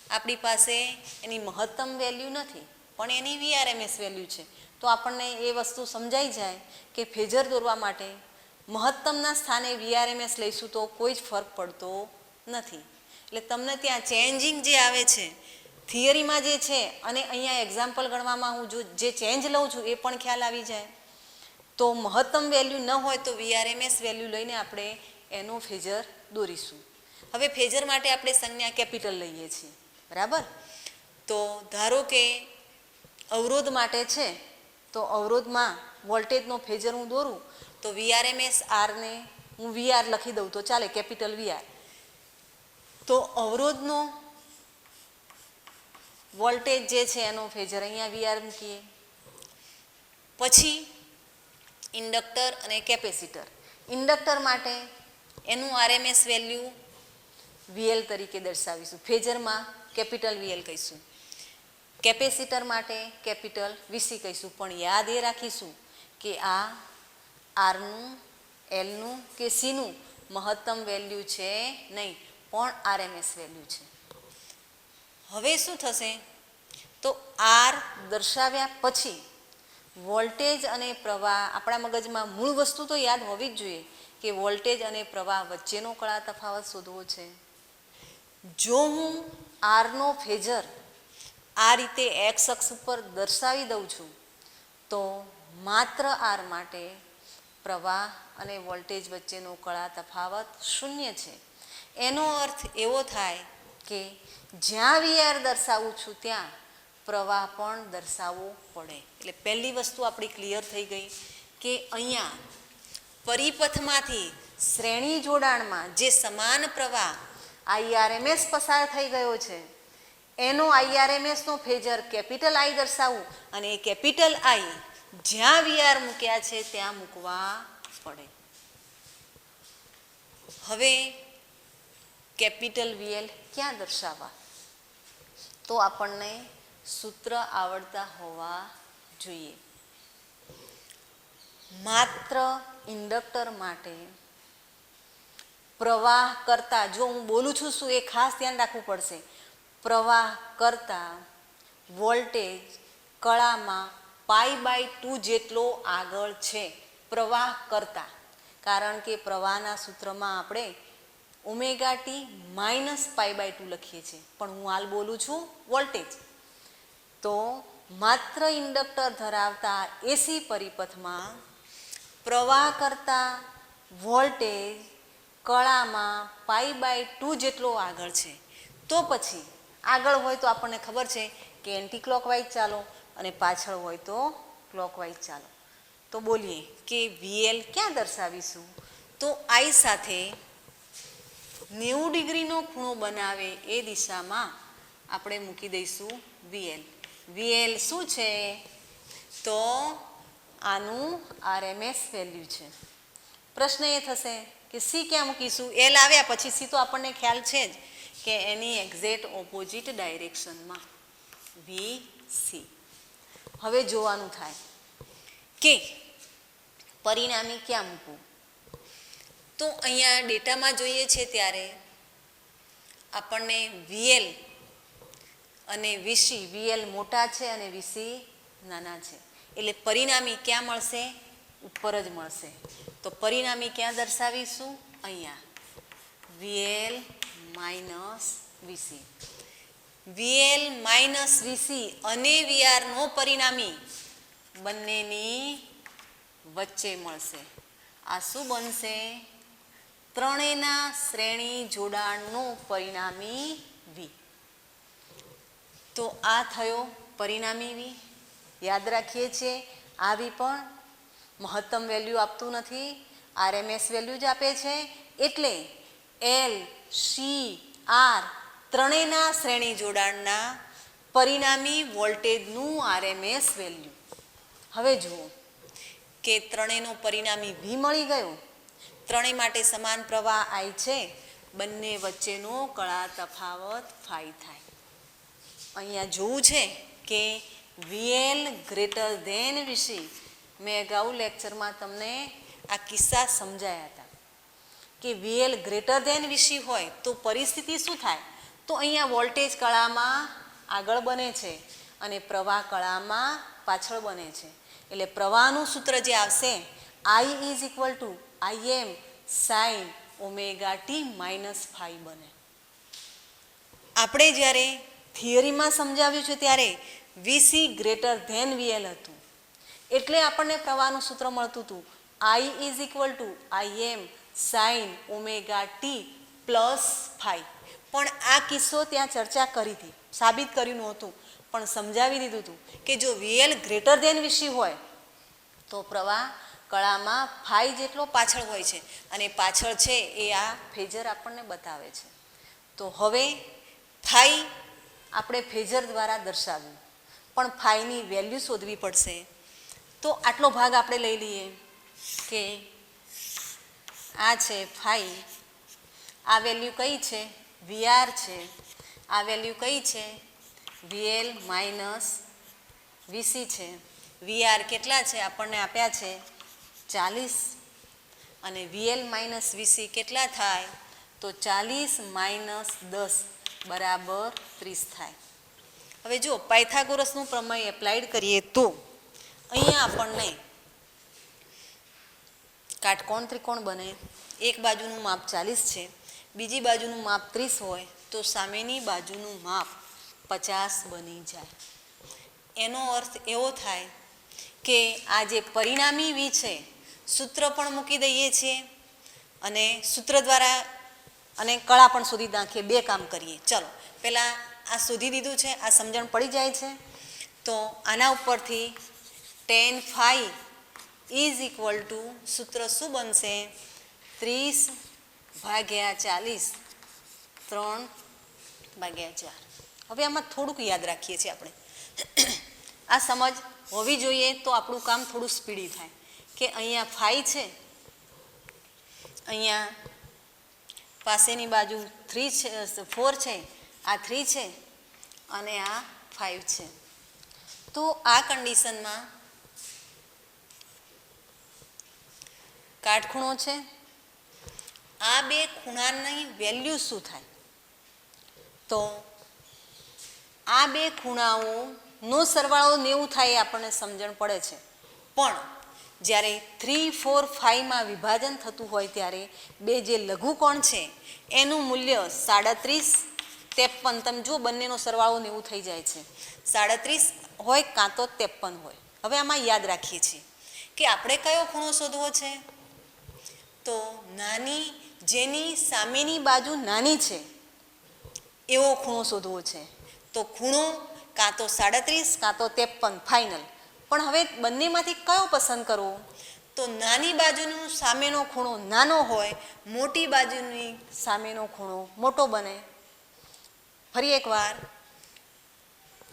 આપણી પાસે એની મહત્તમ વેલ્યુ નથી પણ એની VRMS વેલ્યુ છે. તો આપણને એ વસ્તુ સમજાઈ જાય કે ફેઝર દોરવા માટે મહત્તમના સ્થાને VRMS લઈશું તો કોઈ જ ફરક પડતો નથી. એટલે તમને ત્યાં ચેન્જિંગ જે આવે છે થિયરીમાં જે છે અને અહીંયા એક્ઝામ્પલ ગણવામાં હું જે ચેન્જ લઉં છું એ પણ ખ્યાલ આવી જાય. તો મહત્તમ વેલ્યુ ન હોય તો VRMS વેલ્યુ લઈને આપણે એનો ફેઝર દોરીશું. હવે ફેઝર માટે આપણે સંજ્ઞા કેપિટલ લઈએ છીએ, બરાબર? તો ધારો કે અવરોધ માટે છે તો અવરોધમાં વોલ્ટેજનો ફેઝર હું દોરું તો VRMS આરને હું VR લખી દઉં તો ચાલે, કેપિટલ VR. તો અવરોધનો વોલ્ટેજ જે છે એનો ફેઝર અહીંયા VR મૂકીએ. પછી ઇન્ડક્ટર અને કેપેસિટર. ઇન્ડક્ટર માટે એનું RMS વેલ્યુ VL તરીકે દર્શાવીશું. ફેઝરમાં કેપિટલ VL કહીશું. કેપેસિટર માટે કેપિટલ VC કહીશું. પણ યાદ એ રાખીશું કે આ આરનું, એલનું કે સીનું મહત્તમ વેલ્યુ છે નહીં, પણ RMS વેલ્યુ છે. હવે શું થશે? તો આર દર્શાવ્યા પછી વોલ્ટેજ અને પ્રવાહ, આપણા મગજમાં મૂળ વસ્તુ તો યાદ હોવી જ જોઈએ કે વોલ્ટેજ અને પ્રવાહ વચ્ચેનો કળા તફાવત શોધવો છે. જો હું આરનો ફેઝર આ રીતે એક્સ અક્ષ ઉપર દર્શાવી દઉં છું તો માત્ર આર માટે પ્રવાહ અને વોલ્ટેજ વચ્ચેનો કળા તફાવત 0 છે. એનો અર્થ એવો થાય કે જ્યાં VR દર્શાવું છું ત્યાં પ્રવાહ પણ દર્શાવવો પડે. એટલે પહેલી વસ્તુ આપણી ક્લિયર થઈ ગઈ કે અહીંયા પરિપથમાંથી શ્રેણી જોડાણમાં જે સમાન પ્રવાહ IRMS પસાર થઈ ગયો છે એનો IRMSનો ફેઝર કેપિટલ I દર્શાવવું અને એ કેપિટલ I જ્યાં VR મૂક્યા છે ત્યાં મૂકવા પડે. હવે કેપિટલ વીએલ ક્યાં દર્શાવવા? તો આપણને સૂત્ર આવડતા હોવા જોઈએ. માત્ર ઇન્ડક્ટર માટે પ્રવાહ કરતા, જો હું બોલું છું શું એ ખાસ ધ્યાન રાખવું પડશે, પ્રવાહ કરતા વોલ્ટેજ કળામાં π/2 જેટલો આગળ છે. પ્રવાહ કરતા, કારણ કે પ્રવાહના સૂત્રમાં આપણે ω t - π/2 લખીએ છીએ, પણ હું હાલ બોલું છું વોલ્ટેજ. તો માત્ર ઇન્ડક્ટર ધરાવતા એસી પરિપથમાં પ્રવાહ કરતા વોલ્ટેજ કળામાં π/2 જેટલો આગળ છે. તો પછી આગળ હોય તો આપણને ખબર છે કે એન્ટી ક્લોકવાઇઝ ચાલો અને પાછળ હોય તો ક્લોકવાઇઝ ચાલો. તો બોલીએ કે વીએલ ક્યાં દર્શાવીશું? તો આઈ સાથે 90 ડિગ્રીનો ખૂણો બનાવે એ દિશામાં આપણે મૂકી દઈશું વીએલ. વીએલ શું છે? તો આનું આરએમએસ વેલ્યુ છે. પ્રશ્ન એ થશે કે સી ક્યાં મૂકીશું? એલ આવ્યા પછી સી તો આપણને ખ્યાલ છે જ કે એની એક્ઝેક્ટ ઓપોઝિટ ડાયરેક્શનમાં વી સી. હવે જોવાનું થાય કે પરિણામી ક્યાં મૂકવું? તો અહીંયા ડેટામાં જોઈએ છે ત્યારે આપણને વીએલ અને વીસી, વીએલ મોટા છે અને વીસી નાના છે, એટલે પરિણામી ક્યાં મળશે? ઉપર જ મળશે. તો પરિણામી ક્યાં દર્શાવીશું? અહીંયા VL minus VC. VL minus VC અને વીઆરનો પરિણામી બંનેની વચ્ચે મળશે. આ શું બનશે? ત્રણેયના શ્રેણી જોડાણનું પરિણામી વી. તો આ થયો પરિણામી વી. યાદ રાખીએ છીએ આ વી પણ મહત્તમ વેલ્યુ આપતું નથી, આરએમએસ વેલ્યુ જ આપે છે. એટલે એલ, સી, આર ત્રણેયના શ્રેણી જોડાણના પરિણામી વોલ્ટેજનું આરએમએસ વેલ્યુ. હવે જુઓ કે ત્રણેયનો પરિણામી વી મળી ગયો. ત્રણેય માટે સમાન પ્રવાહ આઈ છે, બંને વચ્ચેનો કળા તફાવત ફાઈ થાય. અહીંયા જોવું છે કે વીએલ ગ્રેટર ધેન વીસી. મેં અગાઉ લેક્ચરમાં તમને આ કિસ્સા સમજાયા હતા કે વીએલ ગ્રેટર ધેન વીસી હોય તો પરિસ્થિતિ શું થાય? તો અહીંયા વોલ્ટેજ કળામાં આગળ બને છે અને પ્રવાહ કળામાં પાછળ બને છે. એટલે પ્રવાહનું સૂત્ર જે આવશે I is equal to Im sine ωt minus phi બને. આપણે જ્યારે થિયરીમાં સમજાવ્યું છે ત્યારે વીસી ગ્રેટર ધેન વીએલ હતું, એટલે આપણને પ્રવાહનું સૂત્ર મળતું હતું I is equal to Im sine ωt plus phi. પણ આ કિસ્સો ત્યાં ચર્ચા કરી હતી, સાબિત કર્યું નહોતું, પણ સમજાવી દીધું હતું કે જો વીએલ ગ્રેટર ધેન વીસી હોય તો પ્રવાહ કળામાં ફાઈ જેટલો પાછળ હોય છે, અને પાછળ છે એ આ ફેઝર આપણને બતાવે છે. તો હવે ફાઈ આપણે ફેઝર દ્વારા દર્શાવ્યું, પણ ફાઈની વેલ્યુ શોધવી પડશે. તો આટલો ભાગ આપણે લઈ લઈએ કે આ છે ફાઈ, આ વેલ્યુ કઈ છે? વીઆર છે. આ વેલ્યુ કઈ છે? વીએલ માઇનસ વીસી છે. વીઆર કેટલા છે? આપણને આપ્યા છે 40, અને વીએલ માઇનસ વીસી કેટલા થાય? તો 40 માઇનસ 10 બરાબર 30 થાય. હવે જો પાયથાગોરસનું પ્રમેય એપ્લાઇડ કરીએ તો અહીંયા આપણને કાટકોણ ત્રિકોણ બને. એક બાજુનું માપ 40 છે, બીજી બાજુનું માપ 30 હોય તો સામેની બાજુનું માપ 50 બની જાય. એનો અર્થ એવો થાય કે આ જે પરિણામી વી છે, સૂત્ર પણ મૂકી દઈએ છીએ અને સૂત્ર દ્વારા અને કળા પણ શોધી નાખીએ, બે કામ કરીએ. ચલો પહેલાં આ શોધી દીધું છે, આ સમજણ પડી જાય છે. તો આના ઉપરથી tan phi is equal to સૂત્ર શું બનશે? 30/40 3/4. હવે આમાં થોડુંક યાદ રાખીએ છીએ આપણે. આ સમજ હોવી જોઈએ તો આપણું કામ થોડું સ્પીડી થાય કે અહીંયા ફાઈ છે, અહીંયા પાસેની બાજુ 3 છે, 4 છે, આ 3 છે અને આ 5 છે. તો આ કન્ડિશનમાં કાટખૂણો છે. આ બે ખૂણાની વેલ્યુ શું થાય? તો આ બે ખૂણાઓનો સરવાળો 90 થાય એ આપણને સમજણ પડે છે. પણ જ્યારે 3, 4, 5માં વિભાજન થતું હોય ત્યારે બે જે લઘુકોણ છે એનું મૂલ્ય 37, 53, તમે જુઓ બંનેનો સરવાળો 90 થઈ જાય છે. 37 હોય કાં તો 53 હોય. હવે આમાં યાદ રાખીએ છીએ કે આપણે કયો ખૂણો શોધવો છે? તો નાની, જેની સામેની બાજુ નાની છે એવો ખૂણો શોધવો છે. તો ખૂણો કાં તો 37 કાં તો 53 ફાઇનલ. પણ હવે બંનેમાંથી કયો પસંદ કરવો? તો નાની બાજુનો સામેનો ખૂણો નાનો હોય, મોટી બાજુની સામેનો ખૂણો મોટો બને. ફરી એકવાર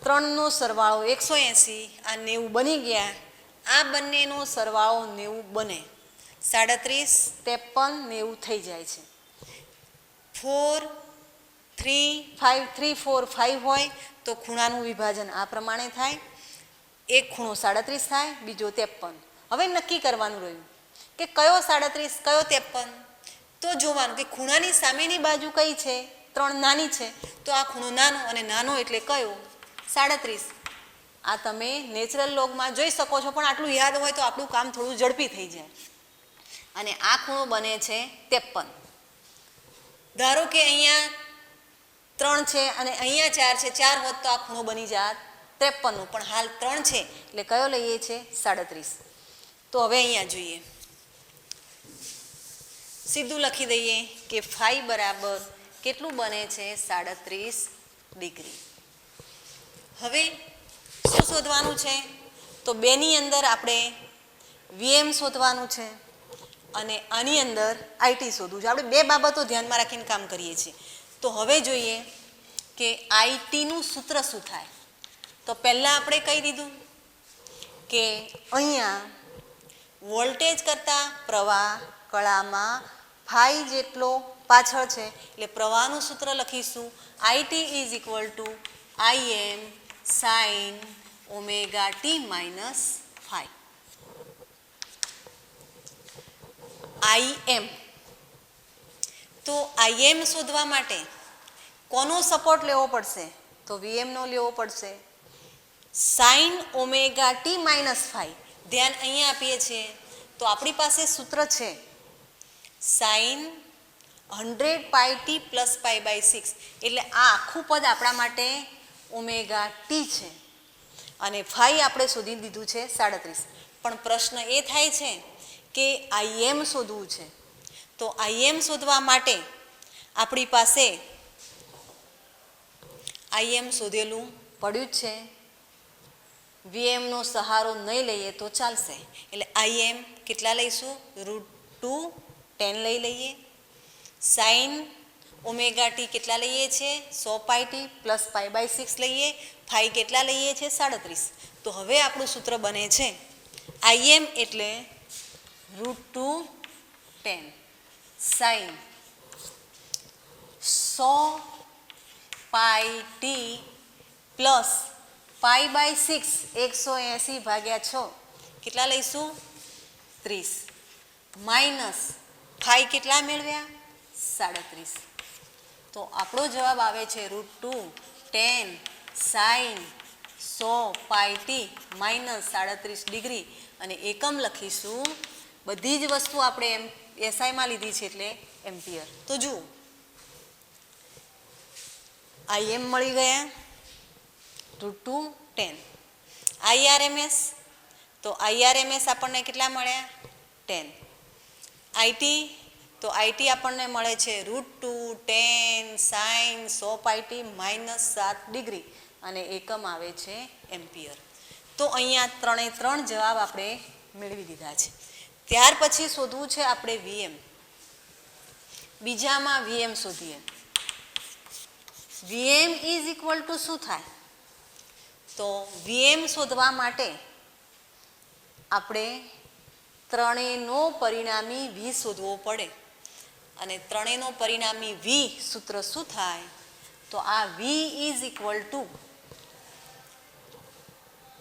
3નો સરવાળો 180, આ 90 બની ગયા. આ બંનેનો સરવાળો 90 બને. 37, 53, 90 થઈ જાય છે. 4, 3, 5, 3, 4, 5 હોય તો ખૂણાનું વિભાજન આ પ્રમાણે થાય. એક ખૂણો 37 થાય, બીજો 53. હવે નક્કી કરવાનું રહ્યું કે કયો 37, કયો 53. તો જોવાનું કે ખૂણાની સામેની બાજુ કઈ છે? 3 નાની છે તો આ ખૂણો નાનો, અને નાનો એટલે કયો? 37. આ તમે નેચરલ લોગમાં જોઈ શકો છો, પણ આટલું યાદ હોય તો આપણું કામ થોડું ઝડપી થઈ જાય. અને આ ખૂણો બને છે 53. ધારો કે અહીંયા 3 છે અને અહીંયા 4 છે, 4 હોત તો આ ખૂણો બની જાત 53નું, પણ હાલ 3 છે એટલે કયો લઈએ છે? 37. તો હવે અહીંયા જોઈએ, સીધું લખી દઈએ કે ફાઈ બરાબર કેટલું બને છે? 37 ડિગ્રી. હવે શું શોધવાનું છે? તો બેની અંદર આપણે વીએમ શોધવાનું છે અને આની અંદર આઈટી શોધવું છે. આપણે બે બાબતો ધ્યાનમાં રાખીને કામ કરીએ છીએ. તો હવે જોઈએ કે આઈટીનું સૂત્ર શું થાય. તો પહેલાં આપણે કહી દીધું કે અહીંયા વોલ્ટેજ કરતાં પ્રવાહ કળામાં ફાઈ જેટલો પાછળ છે એટલે પ્રવાહનું સૂત્ર લખીશું IT is equal to IM sine omega T minus phi. IM, તો આઈએમ શોધવા માટે કોનો સપોર્ટ લેવો પડશે? તો વીએમનો લેવો પડશે. Sine omega T minus phi, ધ્યાન અહીંયા આપીએ છીએ તો આપણી પાસે સૂત્ર છે sine 100 pi T plus pi by 6, એટલે આ આખું પદ આપણા માટે ઓમેગા ટી છે અને ફાઈ આપણે શોધી દીધું છે 37. પણ પ્રશ્ન એ થાય છે કે આઈએમ શોધવું છે. તો આઈએમ શોધવા માટે આપણી પાસે આઈએમ શોધેલું પડ્યું જ છે. વીએમનો સહારો નહીં લઈએ તો ચાલશે. એટલે આઈએમ કેટલા લઈશું? √2 લઈ લઈએ. સાઇન ઓમેગા ટી કેટલા લઈએ છીએ? 100 pi T plus pi by 6 લઈએ. ફાઈ કેટલા લઈએ છીએ? 37. તો હવે આપણું સૂત્ર બને છે આઈએમ એટલે √2 sine 100 pi T plus pi by 6, 180 ભાગ્યા 6 કેટલા લઈશું? 30 માઇનસ ફાઈ કેટલા મેળવ્યા? 37. તો આપણો જવાબ આવે છે √2 sine 100 pi T minus 37 degree. અને એકમ લખીશું, બધી જ વસ્તુ આપણે એસઆઈમાં લીધી છે એટલે એમ્પિયર. તો જુઓ આઈએમ મળી ગયા √2 આઈઆરએમએસ, તો આઈઆરએમએસ આપણને કેટલા મળ્યા? 10. આઈટી, તો આઈટી આપણને મળે છે √2 sine 100 pi T minus 7 degree અને એકમ આવે છે એમ્પિયર. તો અહીંયા 3 જવાબ આપણે મેળવી દીધા છે. ત્યાર પછી શોધવું છે આપણે વીએમ. બીજામાં વીએમ શોધીએ. વીએમ ઇઝ ઇક્વલ ટુ શું થાય? તો વીએમ શોધવા માટે આપણે ત્રણેયનો પરિણામી વી શોધવો પડે અને ત્રણેયનો પરિણામી V સૂત્ર શું થાય? તો આ V is equal to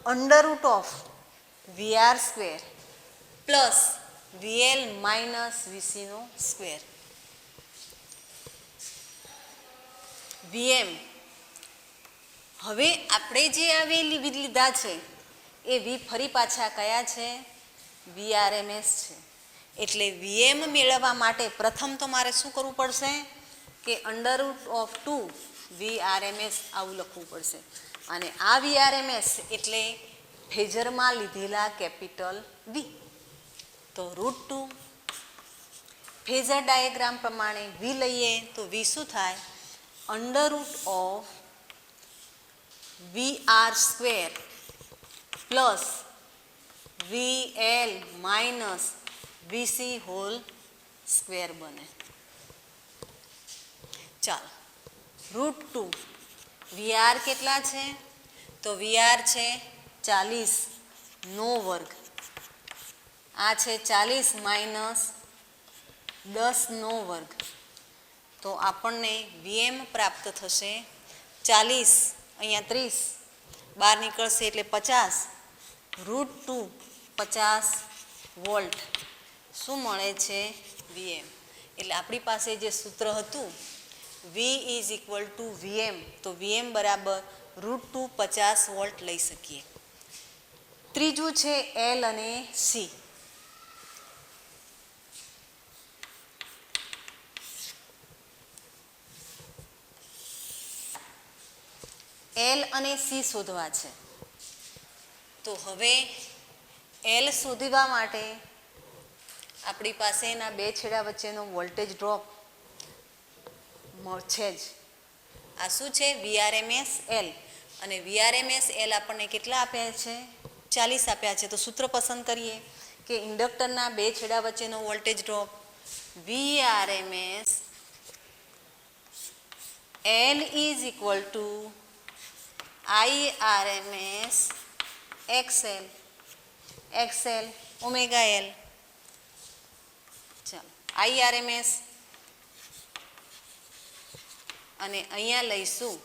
under root of VR square plus VL minus VCનો સ્ક્વેર. VM હવે આપણે જે આ વેલ્યુ લીધા છે એ V ફરી પાછા કયા છે? VRMS છે. એટલે VM મેળવવા માટે પ્રથમ તો મારે શું કરવું પડશે કે અંડર રૂટ ઓફ 2 VRMS આવું લખવું પડશે. અને આ VRMS એટલે ફેઝરમાં લીધેલા કેપિટલ V. તો √2 ફેઝર ડાયાગ્રામ પ્રમાણે V લઈએ તો V શું થાય? Under root of VR square plus VL minus VC whole square બને. ચાલો √2 VR કેટલા છે? તો VR છે 40 નો વર્ગ. આ છે 40 માઇનસ 10 નો વર્ગ. તો આપણને VM પ્રાપ્ત થશે 40, અહીંયા 30 બહાર નીકળશે એટલે 50 √2 50 વોલ્ટ શું મળે છે? VM. એટલે આપણી પાસે જે સૂત્ર હતું V is equal two VM, તો VM બરાબર √2 50 વોલ્ટ લઈ શકીએ. ત્રીજું છે L અને C. L અને C શોધવા છે. તો હવે L શોધવા માટે આપણી પાસે એના બે છેડા વચ્ચેનો વોલ્ટેજ ડ્રોપ છે જ. આ શું છે? VRMS L. અને VRMS L આપણને કેટલા આપ્યા છે? 40 આપ્યા છે. તો સૂત્ર પસંદ કરીએ કે ઇન્ડક્ટરના બે છેડા વચ્ચેનો voltage drop VRMS L is equal two IRMS XL. XL omega L. ચાલો IRMS અને અહીંયા લઈશું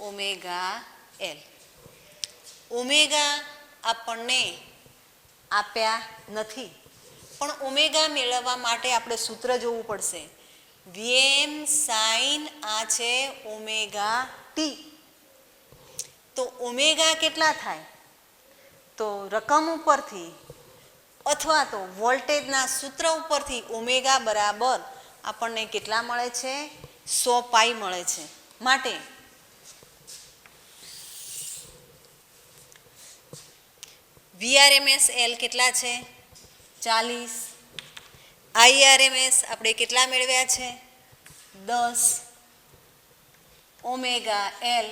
ઓમેગા L. ઓમેગા આપણને આપ્યા નથી, પણ ઓમેગા મેળવવા માટે આપણે સૂત્ર જોવું પડશે. VM સાઇન આ છે ઓમેગા T. તો ઓમેગા કેટલા થાય? તો રકમ ઉપરથી અથવા તો વોલ્ટેજના સૂત્ર ઉપરથી ઓમેગા બરાબર આપણને કેટલા મળે છે? 100 પાઈ મળે છે. માટે VRMS L કેટલા છે? 40. IRMS આપણે કેટલા મેળવ્યા છે? 10. ઓમેગા L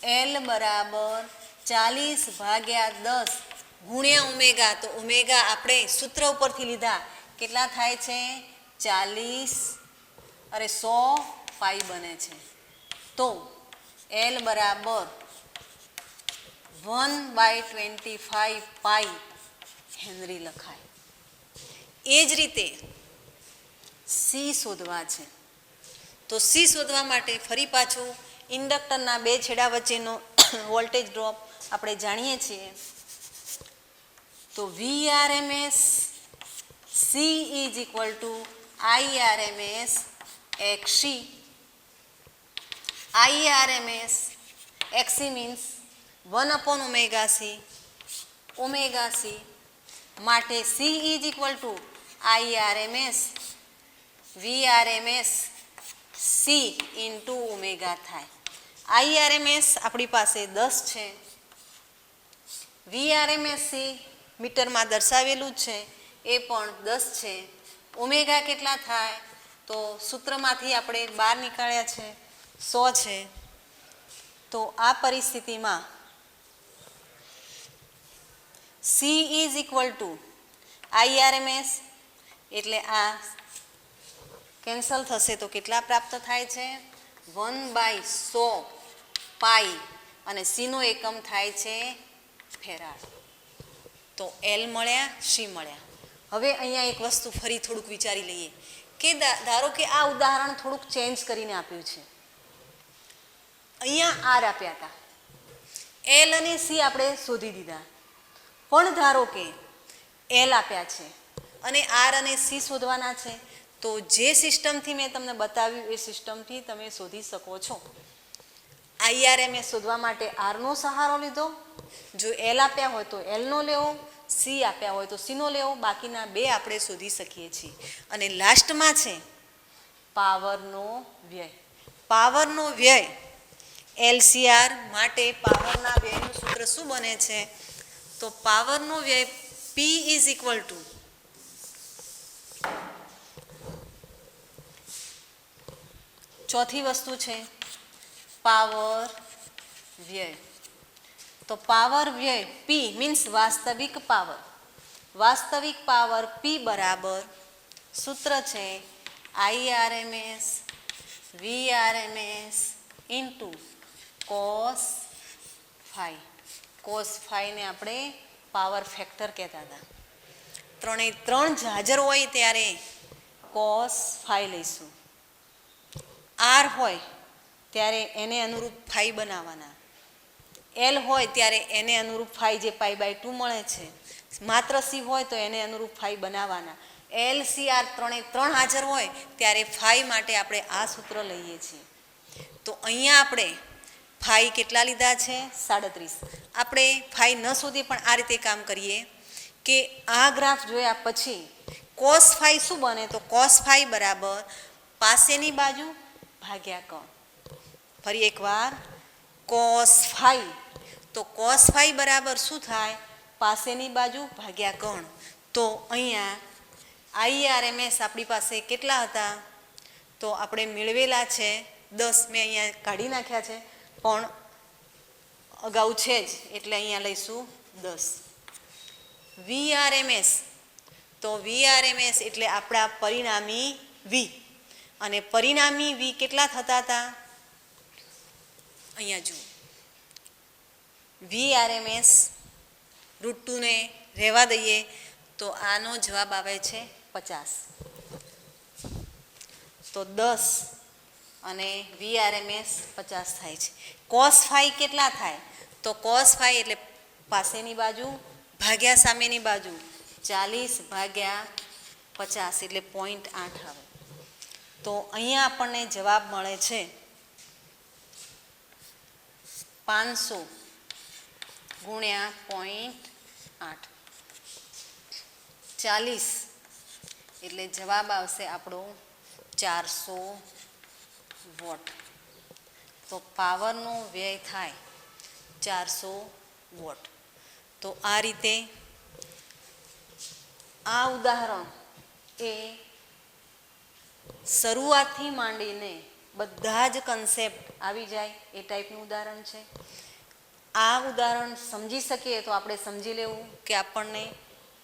L બરાબર 40 ભાગ્યા 10 ગુણ્યા ઓમેગા. તો ઓમેગા આપણે સૂત્ર ઉપરથી લીધા કેટલા થાય છે? 100 પાઈ બને છે. તો L બરાબર 1/25 પાઈ હેનરી લખાય. એ જ રીતે C શોધવા છે. તો C શોધવા માટે ફરી પાછું ઇન્ડક્ટરના બે છેડા વચ્ચેનો વોલ્ટેજ ડ્રોપ આપણે જાણીએ છીએ. તો VRMS C is equal two IRMS XC. IRMS XC means 1/ωc. Omega C માટે C is equal two IRMS VRMS C into omega થાય. IRMS આપણી પાસે 10 છે. VRMS C મીટરમાં દર્શાવેલું છે એ પણ 10 છે. ઓમેગા કેટલા થાય? તો સૂત્રમાંથી આપણે બહાર નીકાળ્યા છે 100 છે. તો આ પરિસ્થિતિમાં C is equal two IRMS એટલે આ કેન્સલ થશે તો કેટલા પ્રાપ્ત થાય છે? 1/100 પાઈ અને C નો એકમ થાય છે ફેરાડ. તો L મળ્યા, C મળ્યા. હવે અહીંયા એક વસ્તુ ફરી થોડુંક વિચારી લઈએ કે ધારો કે આ ઉદાહરણ થોડુંક ચેન્જ કરીને આપ્યું છે. અહીંયા આર આપ્યા હતા, એલ અને સી આપણે શોધી દીધા, પણ ધારો કે એલ આપ્યા છે અને આર અને સી શોધવાના છે, તો જે સિસ્ટમથી મેં તમને બતાવ્યું એ સિસ્ટમથી તમે શોધી શકો છો. IRMS શોધવા માટે આરનો સહારો લીધો, જો એલ આપ્યા હોય તો એલનો લેવો, સી આપ્યા હોય તો સીનો લેવો, બાકીના બે આપણે શોધી શકીએ છીએ. અને લાસ્ટમાં છે પાવરનો વ્યય. પાવરનો વ્યય LCR માટે પાવરના વ્યયનું સૂત્ર શું બને છે? તો પાવરનો વ્યય P ઇઝ ઇક્વલ ટુ ચોથી વસ્તુ છે પાવર વ્યય. તો પાવર વ્યય P મીન્સ વાસ્તવિક પાવર. વાસ્તવિક પાવર P બરાબર સૂત્ર છે IRMS VRMS into cos phi. cos phi ને આપણે પાવર ફેક્ટર કહેતા હતા. ત્રણ હાજર હોય ત્યારે cos phi લઈશું, આર હોય ત્યારે એને અનુરૂપ ફાઈ બનાવવાના, એલ હોય ત્યારે એને અનુરૂપ ફાઈ જે π/2 મળે છે, માત્ર સી હોય તો એને અનુરૂપ ફાઈ બનાવવાના. LCR ત્રણ હાજર હોય ત્યારે ફાઈ માટે આપણે આ સૂત્ર લઈએ છીએ. તો અહીંયા આપણે ફાઈ કેટલા લીધા છે? 37. આપણે ફાઈ ન શોધીએ પણ આ રીતે કામ કરીએ કે આ ગ્રાફ જોયા પછી cos phi શું બને? તો cos phi બરાબર પાસેની બાજુ ભાગ્યા કર્ણ. ફરી એકવાર cos phi, તો cos phi બરાબર શું થાય? પાસેની બાજુ ભાગ્યા કર્ણ. તો અહીંયા IRMS આપણી પાસે કેટલા હતા? તો આપણે મેળવેલા છે 10. મેં અહીંયા કાઢી નાખ્યા છે પણ અગાઉ છે જ એટલે અહીંયા લઈશું 10. VRMS, તો VRMS એટલે આપણા પરિણામી V, અને પરિણામી V કેટલા થતા હતા? અહીંયા જુઓ, VRMS √2 ને રહેવા દઈએ તો આનો જવાબ આવે છે 50. તો 10 અને VRMS 50 થાય છે. cos phi કેટલા થાય? તો cos phi એટલે પાસેની બાજુ ભાગ્યા સામેની બાજુ, 40/50 એટલે 0.8 આવે. તો અહીંયા આપણને જવાબ મળે છે 500 ગુણ્યા 0.8, 40 એટલે જવાબ આવશે આપણો 400 વોટ. તો પાવરનો વ્યય થાય 400 વોટ. તો આ રીતે આ ઉદાહરણ એ શરૂઆતથી માંડીને બધા જ કન્સેપ્ટ આવી જાય એ ટાઈપનું ઉદાહરણ છે. આ ઉદાહરણ સમજી શકીએ તો આપણે સમજી લેવું કે આપણને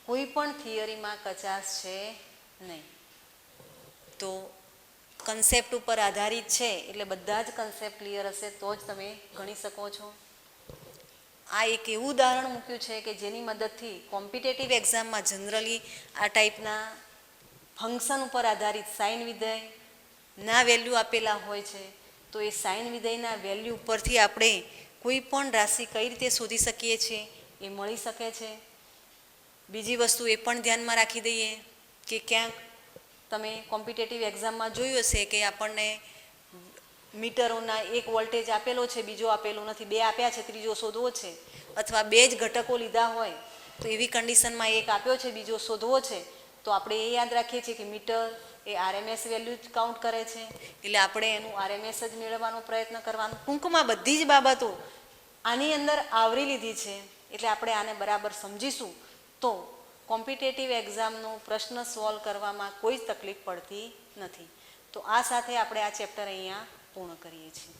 કોઈ પણ થિયરીમાં કચાશ છે નહીં. તો કન્સેપ્ટ ઉપર આધારિત છે એટલે બધા જ કન્સેપ્ટ ક્લિયર હશે તો જ તમે ગણી શકો છો. આ એક એવું ઉદાહરણ મૂક્યું છે કે જેની મદદથી કોમ્પિટેટિવ એક્ઝામમાં જનરલી આ ટાઈપના ફંક્શન ઉપર આધારિત સાઇન વિધેયના વેલ્યુ આપેલા હોય છે. તો એ સાઇન વિધેયના વેલ્યુ ઉપરથી આપણે કોઈ પણ રાશિ કઈ રીતે શોધી શકીએ છીએ એ મળી શકે છે. બીજી વસ્તુ એ પણ ધ્યાનમાં રાખી દઈએ કે ક્યાંક તમે કોમ્પિટેટિવ એક્ઝામમાં જોયું હશે કે આપણને મીટરોના એક વોલ્ટેજ આપેલો છે, બીજો આપેલો નથી, બે આપ્યા છે, ત્રીજો શોધવો છે, અથવા બે જ ઘટકો લીધા હોય તો એવી કન્ડિશનમાં એક આપ્યો છે, બીજો શોધવો છે, તો આપણે એ યાદ રાખીએ છીએ કે મીટર એ RMS વેલ્યુ જ કાઉન્ટ કરે છે એટલે આપણે એનું RMS જ મેળવવાનો પ્રયત્ન કરવાનો. ટૂંકમાં બધી જ બાબતો આની અંદર આવરી લીધી છે એટલે આપણે આને બરાબર સમજીશું તો કોમ્પિટેટિવ એક્ઝામનો પ્રશ્ન સોલ્વ કરવામાં કોઈ જ તકલીફ પડતી નથી. તો આ સાથે આપણે આ ચેપ્ટર અહીંયા પૂર્ણ કરીએ છીએ.